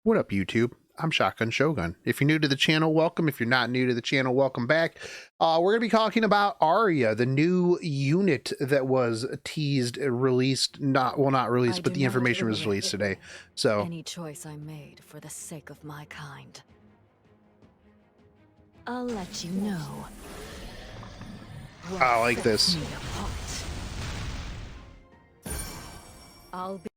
What up, YouTube? I'm Shotgun Shogun. If you're new to the channel, welcome. If you're not new to the channel, welcome back. We're going to be talking about Aria, the new unit that was teased, released, not released, but the information was released today. So, any choice I made for the sake of my kind. I'll let you know. I like this. I'll be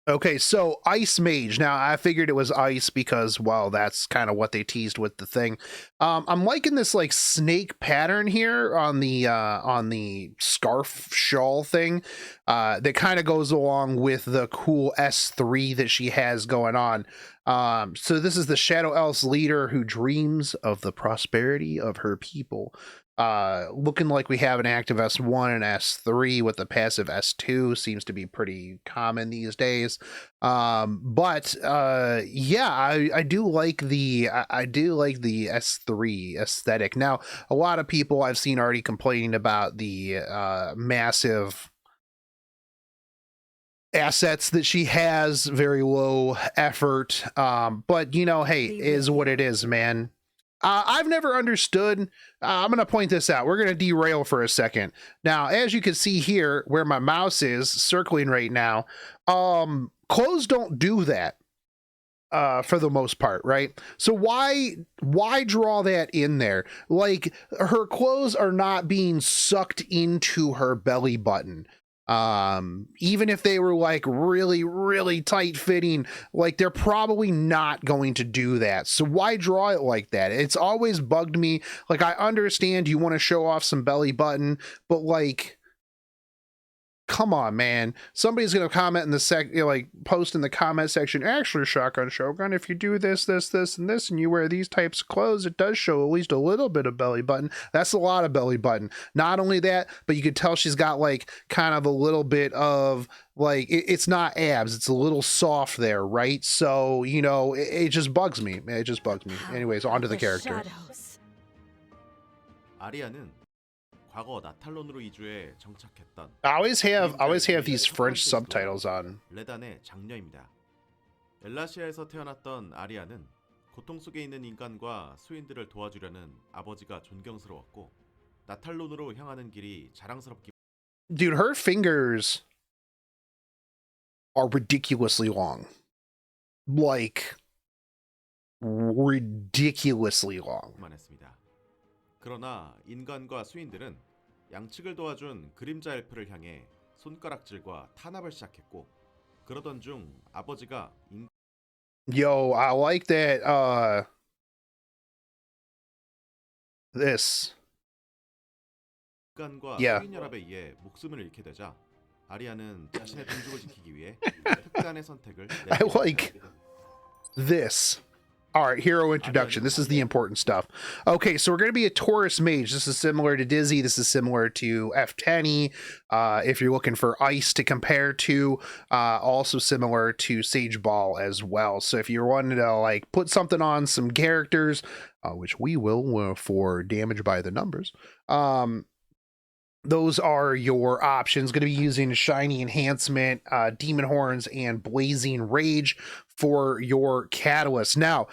Okay, so Ice Mage. Now, I figured it was Ice because, well, that's kind of what they teased with the thing. I'm liking this like snake pattern here on the scarf shawl thing. That kind of goes along with the cool S3 that she has going on. So this is the Shadow Elf's leader who dreams of the prosperity of her people. Looking like we have an active S1 and S3 with the passive S2 seems to be pretty common these days. Yeah, I do like the S3 aesthetic. Now, a lot of people I've seen already complaining about the massive assets that she has, very low effort. But you know, hey, is what it is, man. I've never understood. I'm going to point this out. We're going to derail for a second. Now, as you can see here, where my mouse is circling right now, clothes don't do that for the most part, right? So why draw that in there? Like, her clothes are not being sucked into her belly button. Even if they were like really tight fitting, like they're probably not going to do that. So why draw it like that? It's always bugged me. Like, I understand you want to show off some belly button, but like, come on, man. Somebody's gonna comment in the like post in the comment section, actually, Shotgun Shogun, if you do this, and this, and you wear these types of clothes, it does show at least a little bit of belly button. That's a lot of belly button. Not only that, but you could tell she's got like kind of a little bit of like, it's not abs, it's a little soft there, right? So, you know, it just bugs me. It just bugs me. Anyways, on to the character. 아리아는 과거 나탈론으로 이주해 정착했던 I always have these French subtitles on. 레단의 장녀입니다. 엘라시아에서 태어났던 아리아는 고통 속에 있는 인간과 수인들을 도와주려는 아버지가 존경스러웠고 나탈론으로 향하는 길이 자랑스럽기. Dude, her fingers are ridiculously long. Like, ridiculously long. 했습니다. 그러나 인간과 수인들은 양측을 도와준 그림자 엘프를 향해 손가락질과 탄압을 시작했고 그러던 중 아버지가 Yo, I like that this. 인간과 Yeah. 수인 연합에 의해 목숨을 잃게 되자 아리아는 자신의 동족을 지키기 위해 특단의 선택을 I like this. All right, hero introduction. This is the important stuff. Okay, so we're going to be a Taurus mage. This is similar to Dizzy. This is similar to F10. If you're looking for Ice to compare to, also similar to Sage Ball as well. So if you're wanting to like put something on some characters, which we will for damage by the numbers, those are your options. Going to be using Shiny Enhancement, Demon Horns, and Blazing Rage for your Catalyst. Now,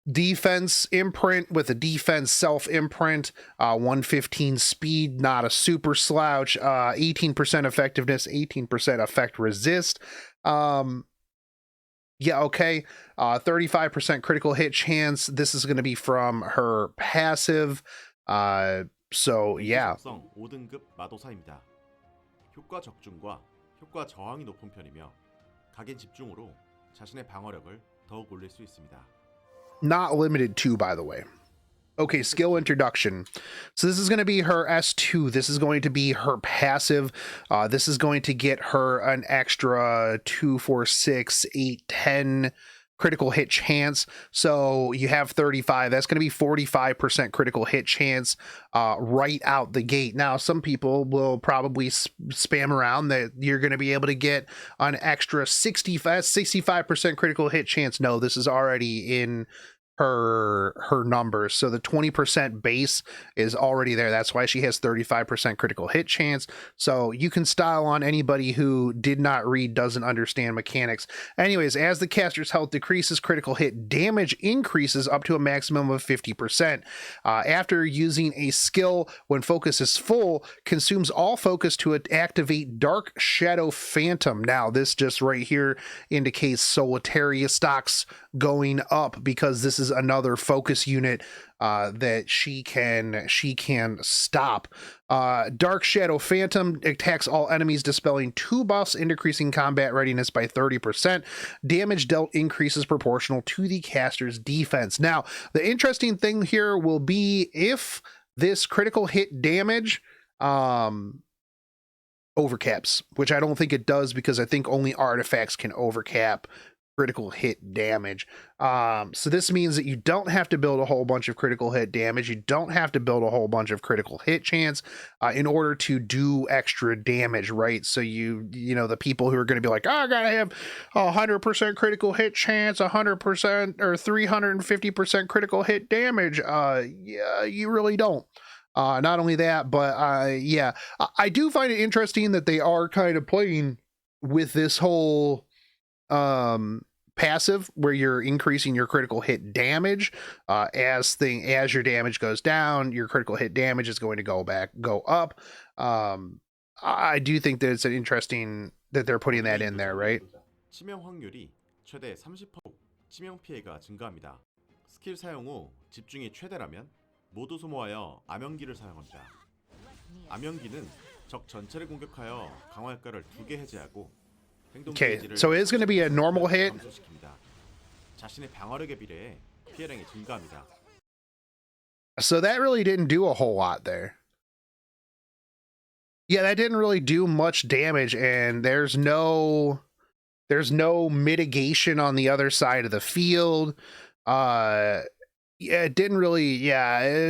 defense imprint with a defense self imprint, 115 speed, not a super slouch, 18% effectiveness, 18% effect resist. Yeah, okay. 35% critical hit chance. This is going to be from her passive. So yeah. 5등급 마도사입니다. 효과 적중과 효과 저항이 높은 편이며 각인 집중으로 자신의 방어력을 더욱 올릴 수 있습니다. Not limited to, by the way. Okay, skill introduction. So this is going to be her S2. This is going to be her passive. This is going to get her an extra 2, 4, 6, 8, 10 critical hit chance. So you have 35. That's going to be 45% critical hit chance right out the gate. Now, some people will probably spam around that you're going to be able to get an extra 65% critical hit chance. No, this is already in her numbers. So the 20% base is already there. That's why she has 35% critical hit chance. So you can style on anybody who did not read, doesn't understand mechanics. Anyways, as the caster's health decreases, critical hit damage increases up to a maximum of 50%. After using a skill, when focus is full, consumes all focus to activate Dark Shadow Phantom. Now, this just right here indicates Solitaria stocks going up, because this is another focus unit that she can stop. Dark Shadow Phantom attacks all enemies, dispelling 2 buffs and decreasing combat readiness by 30%. Damage dealt increases proportional to the caster's defense. Now, the interesting thing here will be if this critical hit damage overcaps, which I don't think it does, because I think only artifacts can overcap critical hit damage. So this means that you don't have to build a whole bunch of critical hit damage. You don't have to build a whole bunch of critical hit chance in order to do extra damage, right? So you know, the people who are going to be like, oh, I gotta have 100% critical hit chance, 100% or 350% critical hit damage. Yeah, you really don't. Not only that, but yeah, I do find it interesting that they are kind of playing with this whole passive where you're increasing your critical hit damage. As your damage goes down, your critical hit damage is going to go up. I do think that it's an interesting that they're putting that in there, right? 치명 확률이 최대 30% 치명 피해가 증가합니다. 스킬 사용 후 집중이 최대라면 모두 소모하여 암연기를 사용합니다. 암연기는 적 전체를 공격하여 강화 효과를 2개 해제하고 Okay, so it is going to be a normal hit. 자신의 방어력에 비례해 피해량이 증가합니다. So that really didn't do a whole lot there. Yeah, that didn't really do much damage, and there's no mitigation on the other side of the field. Yeah, it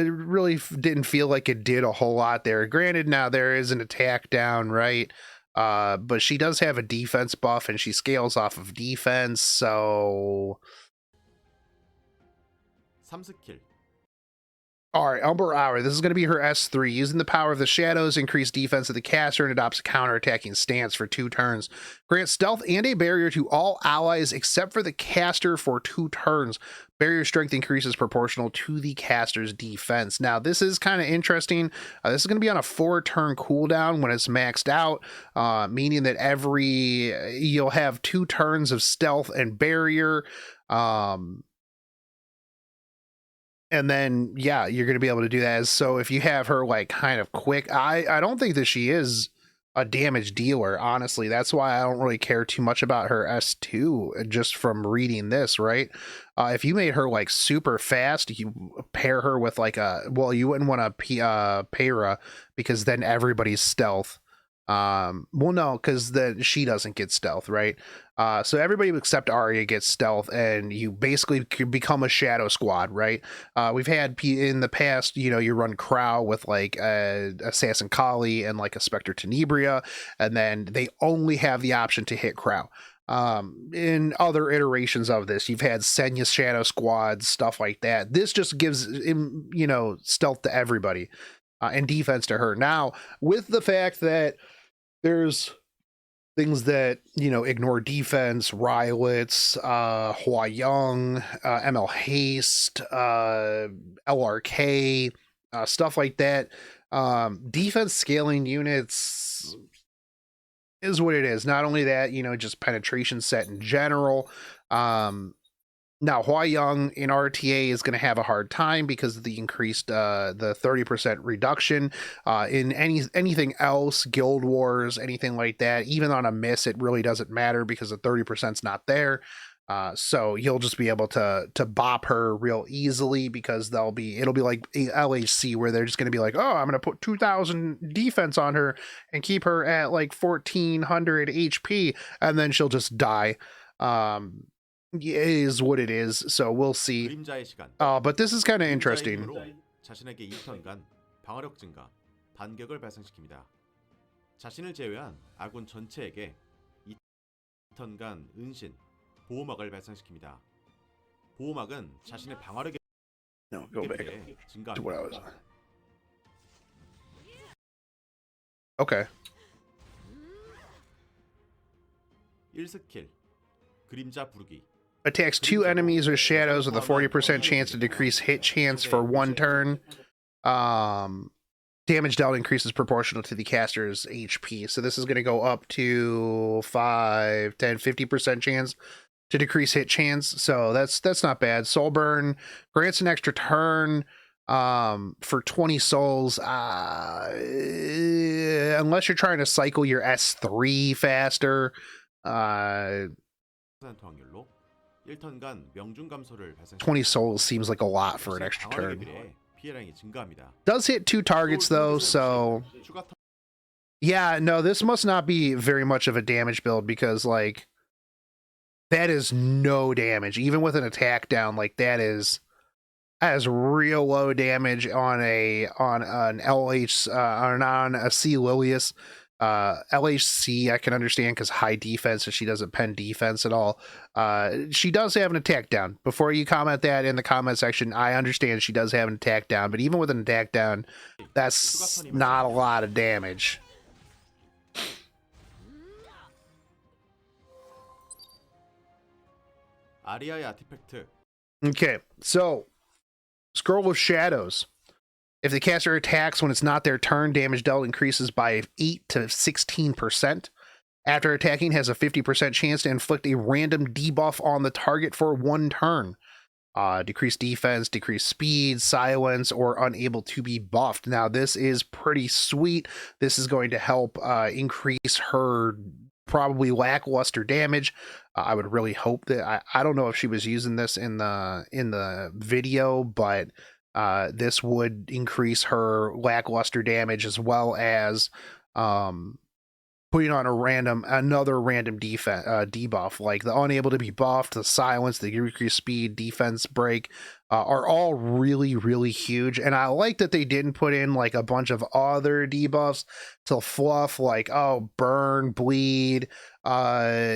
really didn't feel like it did a whole lot there. Granted, now there is an attack down, right? But she does have a defense buff, and she scales off of defense, so... 3스킬. Alright, Umber Hour. This is going to be her S3. Using the power of the shadows, increase defense of the caster, and adopts a counter-attacking stance for 2 turns. Grant stealth and a barrier to all allies except for the caster for 2 turns. Barrier strength increases proportional to the caster's defense. Now, this is kind of interesting. This is going to be on a 4-turn cooldown when it's maxed out, meaning that you'll have 2 turns of stealth and barrier. And then, yeah, you're going to be able to do that. So if you have her like kind of quick, I don't think that she is a damage dealer, honestly. That's why I don't really care too much about her S2 just from reading this, right? If you made her like super fast, you pair her with like you wouldn't want a Para, because then everybody's stealth. Well, no, because then she doesn't get stealth, right? So everybody except Aria gets stealth, and you basically could become a shadow squad, right? We've had in the past, you run Crow with like Assassin Kali and like a Spectre Tenebria, and then they only have the option to hit Crow. In other iterations of this, you've had Senya shadow squads, stuff like that. This just gives stealth to everybody, and defense to her. Now, with the fact that there's things that, ignore defense, Rylets, Hua Young, ML Haste, LRK, stuff like that. Defense scaling units is what it is. Not only that, just penetration set in general. Now, Hua Young in RTA is going to have a hard time because of the increased, the 30% reduction. In anything else, Guild Wars, anything like that, even on a miss, it really doesn't matter because the 30%'s not there. So you'll just be able to bop her real easily, because it'll be like LHC, where they're just going to be like, oh, I'm going to put 2,000 defense on her and keep her at like 1,400 HP, and then she'll just die. It is what it is, so we'll see. But this is kind of interesting. 자신에게 2턴간 방어력 증가, 반격을 발생시킵니다. 자신을 제외한 아군 전체에게 2턴간 은신, 보호막을 발생시킵니다. 보호막은 자신의 방어력에 No, go back 비해 to what I was. 증가합니다. Okay. 1스킬 그림자 부르기. Attacks 2 enemies or shadows with a 40% chance to decrease hit chance for 1 turn. Damage dealt increases proportional to the caster's HP. So this is going to go up to 5, 10, 50% chance to decrease hit chance. So that's not bad. Soul Burn grants an extra turn for 20 souls. Unless you're trying to cycle your S3 faster. 10% 확률로 1턴간 명중 감소를 20 souls seems like a lot for an 자신의 extra 방어력에 turn. 비해 피해량이 증가합니다. Does hit 2 targets though, so 추가 턴 yeah, no, this must not be very much of a damage build because like that is no damage, even with an attack down. Like that is real low damage on an LH on a C Lilius. LHC I can understand because high defense, and she doesn't pen defense at all. She does have an attack down. Before you comment that in the comment section, I understand she does have an attack down, but even with an attack down, that's not a lot of damage. 아리아의 아티팩트. Okay, so Scroll of Shadows. If the caster attacks when it's not their turn, damage dealt increases by 8 to 16%. After attacking, has a 50% chance to inflict a random debuff on the target for 1 turn. Decrease defense, decrease speed, silence, or unable to be buffed. Now, this is pretty sweet. This is going to help increase her probably lackluster damage. I would really hope that I don't know if she was using this in the video, but this would increase her lackluster damage as well as putting on another random debuff, like the unable to be buffed, the silence, the increased speed, defense break, are all really, really huge. And I like that they didn't put in like a bunch of other debuffs to fluff, like, oh, burn, bleed, attack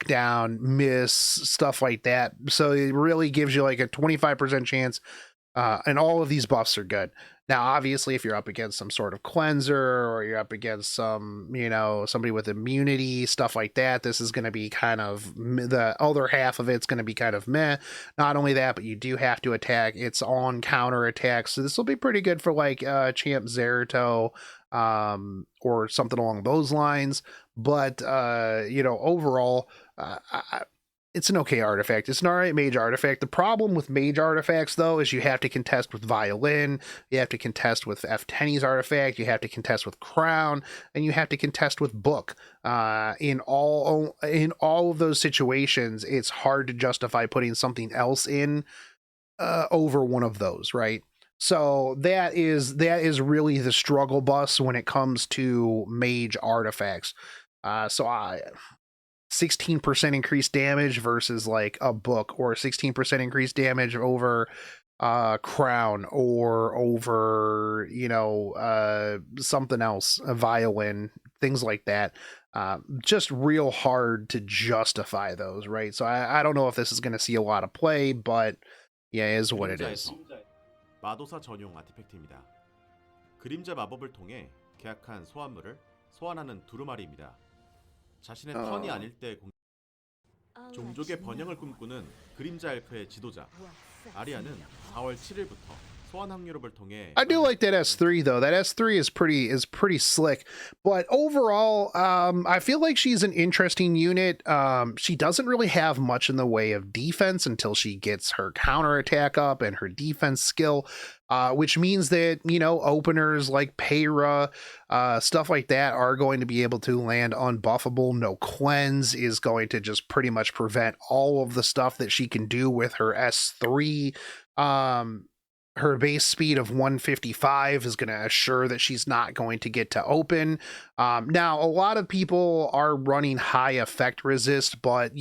down, miss, stuff like that. So it really gives you like a 25% chance. And all of these buffs are good. Now, obviously, if you're up against some sort of cleanser or you're up against some, somebody with immunity, stuff like that, this is going to be kind of the other half of it's going to be kind of meh. Not only that, but you do have to attack. It's on counter attack. So this will be pretty good for like Champ Zerato or something along those lines. But, overall, it's an okay artifact. It's an alright mage artifact. The problem with mage artifacts, though, is you have to contest with Violin, you have to contest with F10's artifact, you have to contest with Crown, and you have to contest with Book. In all of those situations, it's hard to justify putting something else in over one of those, right? So that is really the struggle bus when it comes to mage artifacts. 16% increased damage versus like a Book, or 16% increased damage over Crown, or over something else, a Violin, things like that. Just real hard to justify those, right? So I don't know if this is going to see a lot of play, but yeah, it is what it is. 마도사 전용 아티팩트입니다. 그림자 마법을 통해 계약한 소환물을 소환하는 두루마리입니다. 자신의 턴이 아닐 때 종족의 번영을 꿈꾸는 그림자 엘프의 지도자 아리아는 4월 7일부터 소환 확률업을 통해 I do like that S3 though. That S3 is pretty slick. But overall, I feel like she's an interesting unit. She doesn't really have much in the way of defense until she gets her counterattack up and her defense skill. Which means that, openers like Peyra, stuff like that are going to be able to land unbuffable. No cleanse is going to just pretty much prevent all of the stuff that she can do with her S3. Her base speed of 155 is going to assure that she's not going to get to open. Now, a lot of people are running high effect resist, but,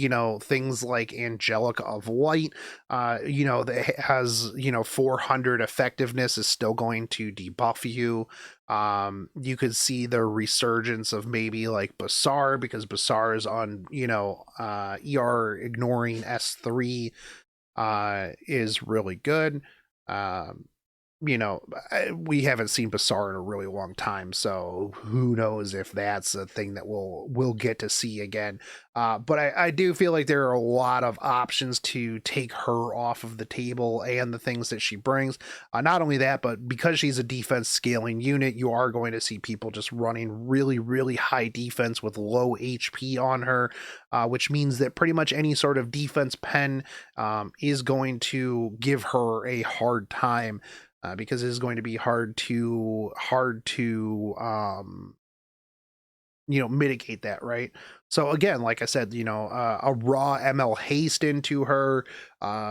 things like Angelica of Light, that has, 400 effectiveness is still going to debuff you. You could see the resurgence of maybe like Basar, because Basar is on, ER ignoring S3 is really good. Um, we haven't seen Basar in a really long time, so who knows if that's a thing that we'll get to see again. But I do feel like there are a lot of options to take her off of the table and the things that she brings. Not only that, but because she's a defense scaling unit, you are going to see people just running really, really high defense with low HP on her, which means that pretty much any sort of defense pen is going to give her a hard time. Because it is going to be hard to mitigate that, right? So again, like I said, a raw ML haste into her,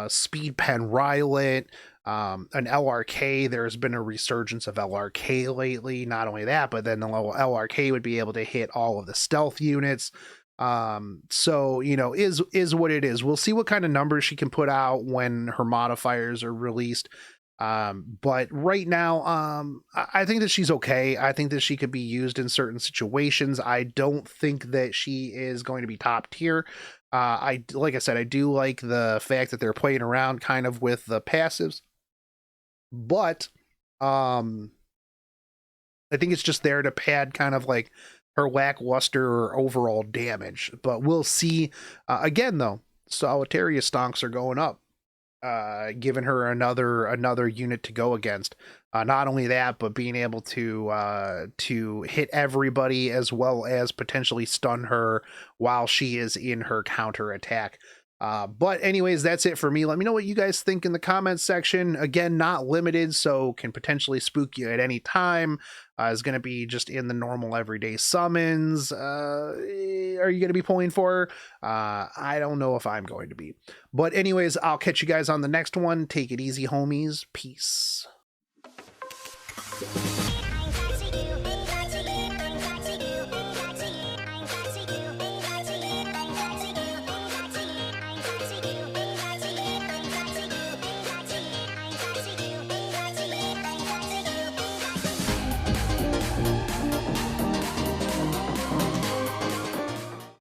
speed pen Rylet, an LRK. There's been a resurgence of LRK lately. Not only that, but then the LRK would be able to hit all of the stealth units. So is what it is. We'll see what kind of numbers she can put out when her modifiers are released. But right now, I think that she's okay. I think that she could be used in certain situations. I don't think that she is going to be top tier. Like I said, I do like the fact that they're playing around kind of with the passives, but I think it's just there to pad kind of like her lackluster overall damage. But we'll see. Again, though, Solitaria stonks are going up. Giving her another unit to go against. Not only that, but being able to hit everybody as well as potentially stun her while she is in her counter attack. But anyways, that's it for me. Let me know what you guys think in the comments section. Again, not limited, so can potentially spook you at any time. Is going to be just in the normal everyday summons. Are you going to be pulling for her? I don't know if I'm going to be. But anyways, I'll catch you guys on the next one. Take it easy, homies. Peace.